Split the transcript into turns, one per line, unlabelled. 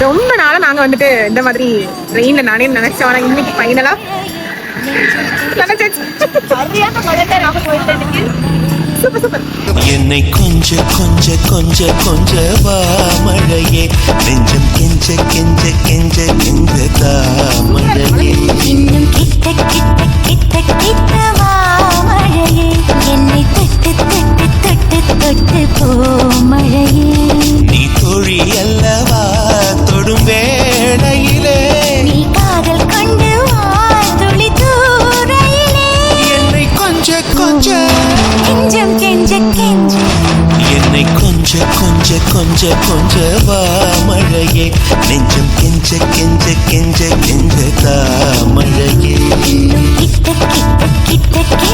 ரொம்ப நாளா நாங்க வந்துட்டு இந்த மாதிரி ட்ரெயின்ல நானே நினைச்சோம். ஆனா இன்னைக்கு ஃபைனலா சூப்பர் சூப்பர்.
என்னை கொஞ்ச கொஞ்ச கொஞ்ச கொஞ்ச வா மழையே, நெஞ்சம் கெஞ்ச கெஞ்ச கெஞ்ச கெஞ்ச தா மழையே.
இன்னும் கிட்ட கிட்ட கிட்ட கிட்ட வா மழையே, என்னை தொட்டு தொட்டு தொட்டு தொட்டு போ மழையே.
நீ தோழி அல்லவா தொடும் வேளையிலே,
நீ காதல் கொண்டு வா துளி தூரையிலே.
என்னை கொஞ்ச கொஞ்ச
கெஞ்சம் கெஞ்ச கெஞ்ச,
என்னை கொஞ்ச கொஞ்ச கொஞ்ச கொஞ்ச வா மழையே, நெஞ்சம் கெஞ்ச கெஞ்ச கெஞ்ச கெஞ்ச தா மழையே.
இன்னும் கிட்ட கிட்ட கிட்ட கிட்ட